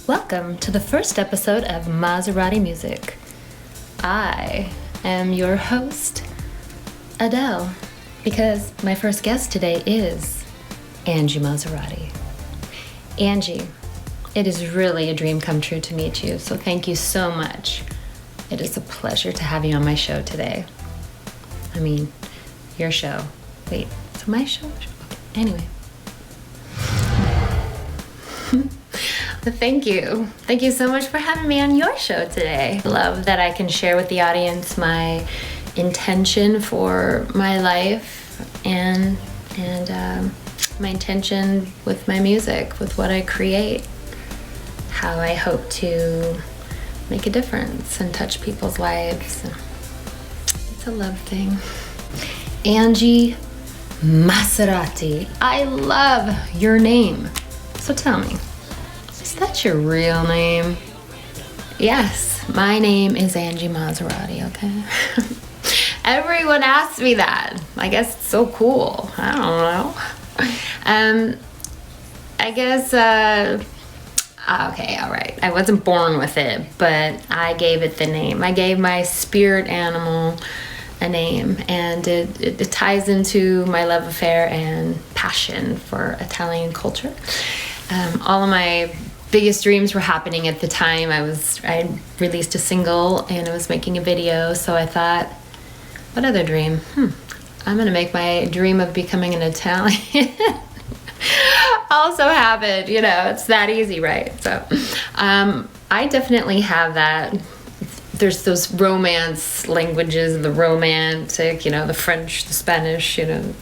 Welcome to the first episode of Maserati Music. I am your host, Adele, because my first guest today is Angie Maserati. Angie, it is really a dream come true to meet you, so thank you so much. It is a pleasure to have you on my show today. I mean, your show. Wait, so my show? Okay, anyway. Thank you. Thank you so much for having me on your show today. I love that I can share with the audience my intention for my life and my intention with my music, with what I create, how I hope to make a difference and touch people's lives. It's a love thing. Angie Maserati. I love your name. So tell me, is that your real name? Yes, my name is Angie Maserati, okay? Everyone asks me that. I guess it's so cool. I don't know. I guess, okay, all right. I wasn't born with it, but I gave it the name. I gave my spirit animal a name, and it ties into my love affair and passion for Italian culture. All of my biggest dreams were happening at the time. I released a single and I was making a video, so I thought, what other dream? I'm gonna make my dream of becoming an Italian also happen. You know, it's that easy, right? So I definitely have that. There's those romance languages, the romantic, you know, the French, the Spanish, you know.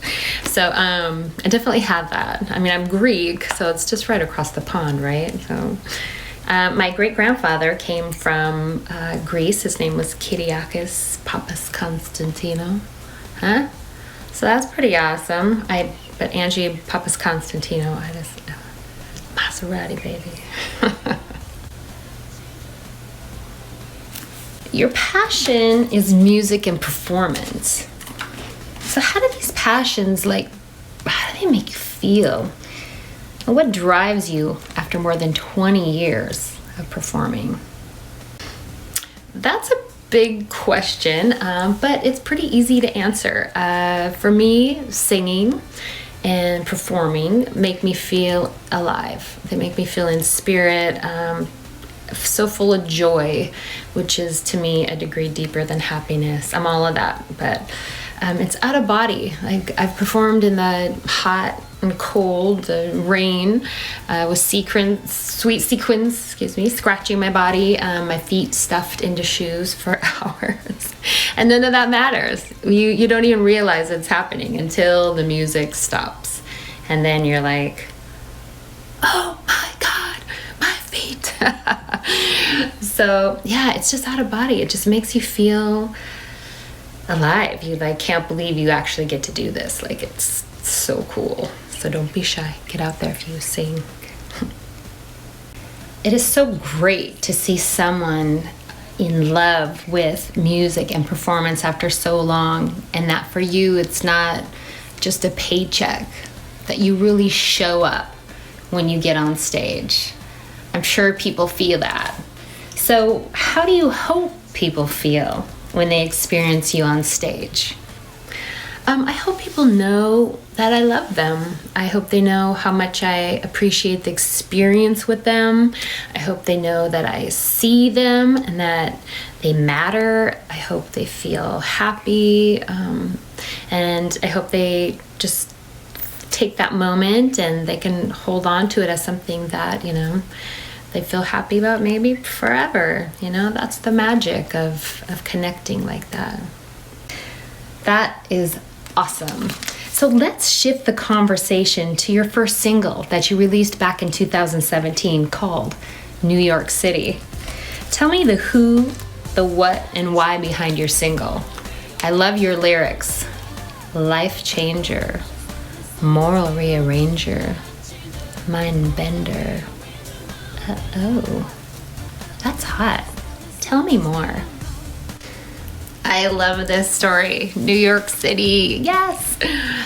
So I definitely have that. I mean, I'm Greek, so it's just right across the pond, right? So my great-grandfather came from Greece. His name was Kyriakis Papas Konstantino. Huh? So that's pretty awesome. But Angie Papas Konstantino, Maserati, baby. Your passion is music and performance. So how do these passions, how do they make you feel? And what drives you after more than 20 years of performing? That's a big question, but it's pretty easy to answer. For me, singing and performing make me feel alive. They make me feel in spirit, so full of joy, which is to me a degree deeper than happiness. I'm all of that, but it's out of body. I've performed in the hot and cold, the rain, with sweet sequins, scratching my body, my feet stuffed into shoes for hours. And none of that matters. You don't even realize it's happening until the music stops. And then you're like, oh my God, my feet. So yeah, it's just out of body. It just makes you feel alive. You can't believe you actually get to do this. It's so cool. So don't be shy. Get out there if you sing. It is so great to see someone in love with music and performance after so long, and that for you it's not just a paycheck, that you really show up when you get on stage. I'm sure people feel that. So how do you hope people feel when they experience you on stage? I hope people know that I love them. I hope they know how much I appreciate the experience with them. I hope they know that I see them and that they matter. I hope they feel happy. And I hope they just take that moment and they can hold on to it as something that, they feel happy about maybe forever. That's the magic of connecting like that. That is awesome. So let's shift the conversation to your first single that you released back in 2017 called New York City. Tell me the who, the what, and why behind your single. I love your lyrics. Life changer, moral rearranger, mind bender. Oh, that's hot. Tell me more. I love this story. New York City, yes.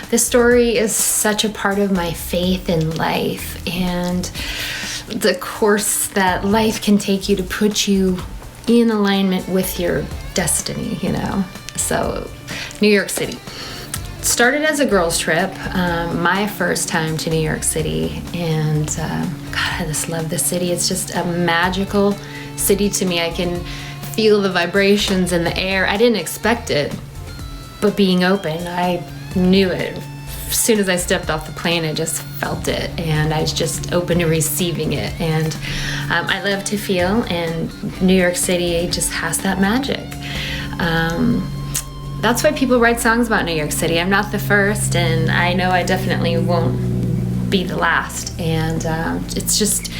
This story is such a part of my faith in life, and the course that life can take you to put you in alignment with your destiny, you know. So New York City started as a girls trip, my first time to New York City, and God, I just love this city. It's just a magical city to me. I can feel the vibrations in the air. I didn't expect it, but being open, I knew it. As soon as I stepped off the plane, I just felt it, and I was just open to receiving it. And I love to feel, and New York City just has that magic. That's why people write songs about New York City. I'm not the first, and I know I definitely won't be the last. And it's just,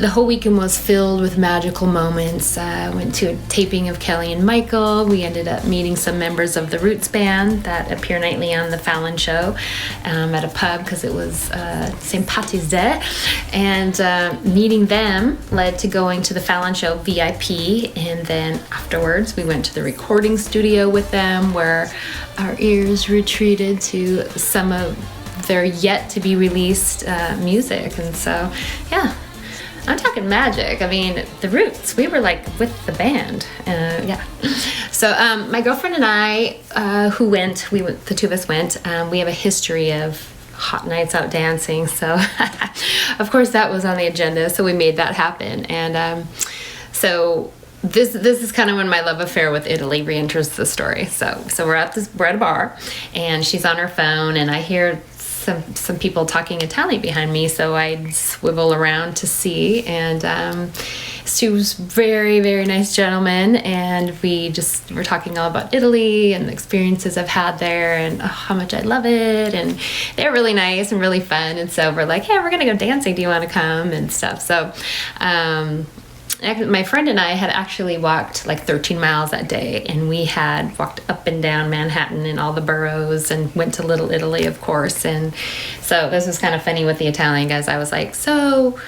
the whole weekend was filled with magical moments. I went to a taping of Kelly and Michael. We ended up meeting some members of the Roots band that appear nightly on the Fallon show at a pub, because it was St. Patty's Day. And meeting them led to going to the Fallon show VIP. And then afterwards, we went to the recording studio with them, where our ears retreated to some of their yet to be released music. And so, yeah. I'm talking magic. I mean, the Roots, we were like with the band. Yeah. So my girlfriend and I, the two of us went, we have a history of hot nights out dancing. So of course that was on the agenda. So we made that happen. And so this is kind of when my love affair with Italy re-enters the story. So we're at a bar, and she's on her phone, and I hear some people talking Italian behind me, so I swivel around to see, and she was very, very nice gentleman, and we were talking all about Italy and the experiences I've had there, and how much I love it, and they're really nice and really fun. And so we're like, hey, we're gonna go dancing, do you want to come, and stuff. So my friend and I had actually walked like 13 miles that day, and we had walked up and down Manhattan and all the boroughs, and went to Little Italy, of course. And so this was kind of funny with the Italian guys. I was like, so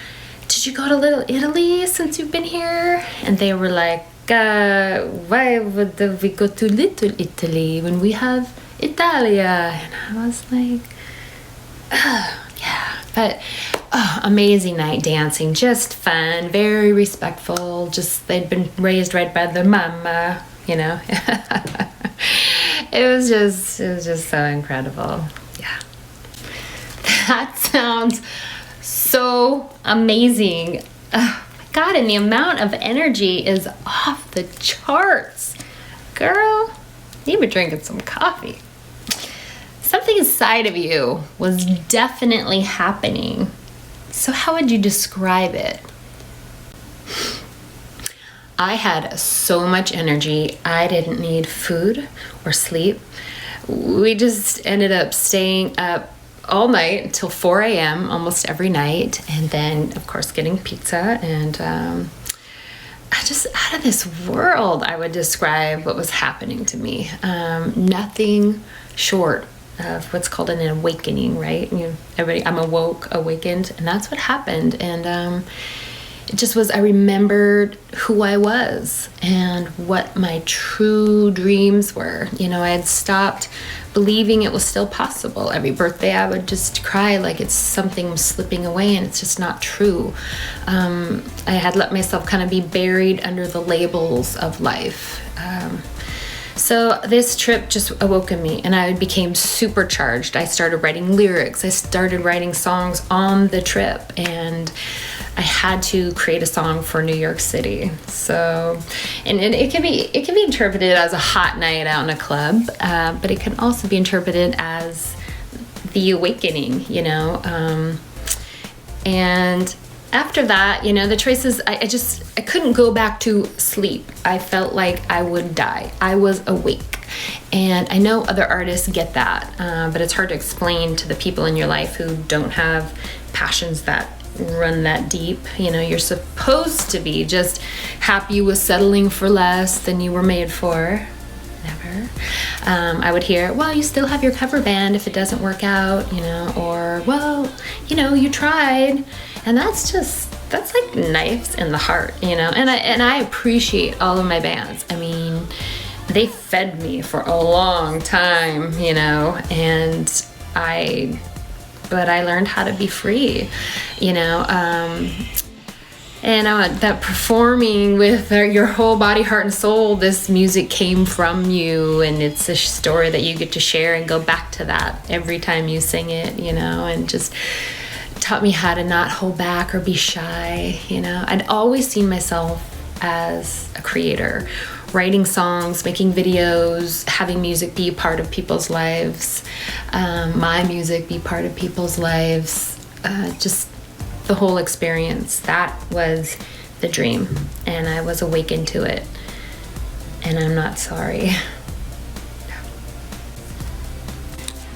did you go to Little Italy since you've been here? And they were like, why would we go to Little Italy when we have Italia? And I was like, oh, yeah. But amazing night dancing, just fun, very respectful. Just, they'd been raised right by their mama, you know. It was just so incredible. Yeah. That sounds so amazing. Oh my God, and the amount of energy is off the charts. Girl, you were drinking some coffee. Something inside of you was definitely happening. So how would you describe it? I had so much energy. I didn't need food or sleep. We just ended up staying up all night until 4 a.m. almost every night. And then, of course, getting pizza. And just out of this world, I would describe what was happening to me. Nothing short of what's called an awakening, right? I'm awakened, and that's what happened. And it just was, I remembered who I was and what my true dreams were. You know, I had stopped believing it was still possible. Every birthday I would just cry like it's something was slipping away, and it's just not true. I had let myself kind of be buried under the labels of life. So this trip just awoke in me, and I became supercharged. I started writing lyrics. I started writing songs on the trip, and I had to create a song for New York City. So, and it can be interpreted as a hot night out in a club, but it can also be interpreted as the awakening, you know. And after that, you know, the choices, I couldn't go back to sleep. I felt like I would die. I was awake. And I know other artists get that, but it's hard to explain to the people in your life who don't have passions that run that deep. You know, you're supposed to be just happy with settling for less than you were made for. Never. I would hear, well, you still have your cover band if it doesn't work out, you know, or, well, you know, you tried. And that's like knives in the heart, you know. And I appreciate all of my bands. I mean, they fed me for a long time, you know, but I learned how to be free, you know. And that performing with your whole body, heart, and soul, this music came from you, and it's a story that you get to share and go back to that every time you sing it, you know, and just taught me how to not hold back or be shy, you know. I'd always seen myself as a creator, writing songs, making videos, having music be a part of people's lives, my music be part of people's lives, just the whole experience. That was the dream, and I was awakened to it, and I'm not sorry.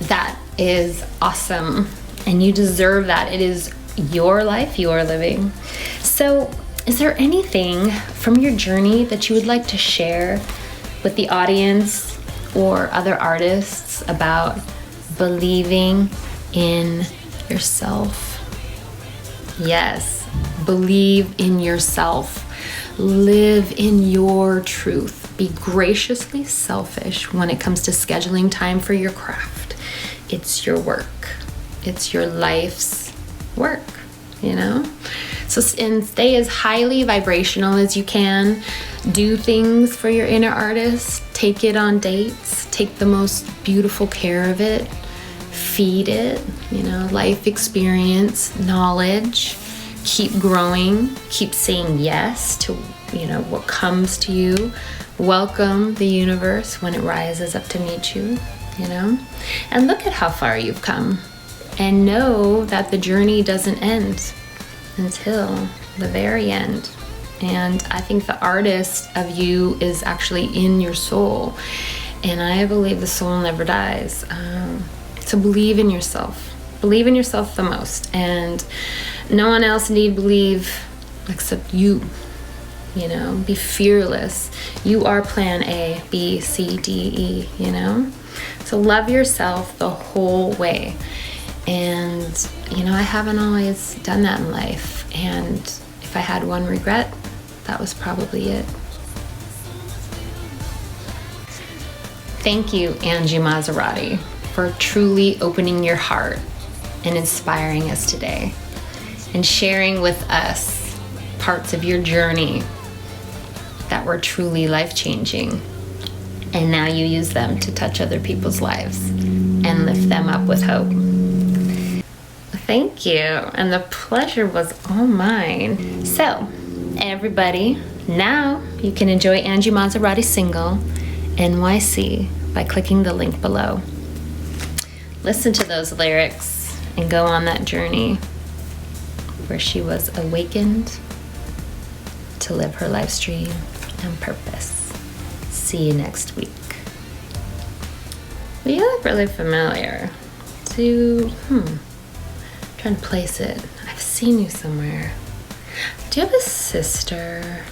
That is awesome, and you deserve that. It is your life you are living. So is there anything from your journey that you would like to share with the audience or other artists about believing in yourself? Yes, believe in yourself. Live in your truth. Be graciously selfish when it comes to scheduling time for your craft. It's your work. It's your life's work, you know? So, and stay as highly vibrational as you can. Do things for your inner artist. Take it on dates. Take the most beautiful care of it. Feed it, you know, life experience, knowledge. Keep growing. Keep saying yes to, you know, what comes to you. Welcome the universe when it rises up to meet you, you know. And look at how far you've come. And know that the journey doesn't end until the very end. And I think the artist of you is actually in your soul. And I believe the soul never dies. So believe in yourself. Believe in yourself the most. And no one else need believe except you. You know, be fearless. You are plan A, B, C, D, E, you know? So love yourself the whole way. And, you know, I haven't always done that in life. And if I had one regret, that was probably it. Thank you, Angie Maserati, for truly opening your heart and inspiring us today and sharing with us parts of your journey that were truly life-changing. And now you use them to touch other people's lives and lift them up with hope. Thank you, and the pleasure was all mine. So, everybody, now you can enjoy Angie Maserati's single, NYC, by clicking the link below. Listen to those lyrics and go on that journey where she was awakened to live her life's dream and purpose. See you next week. Well, you look really familiar. Trying to place it. I've seen you somewhere. Do you have a sister?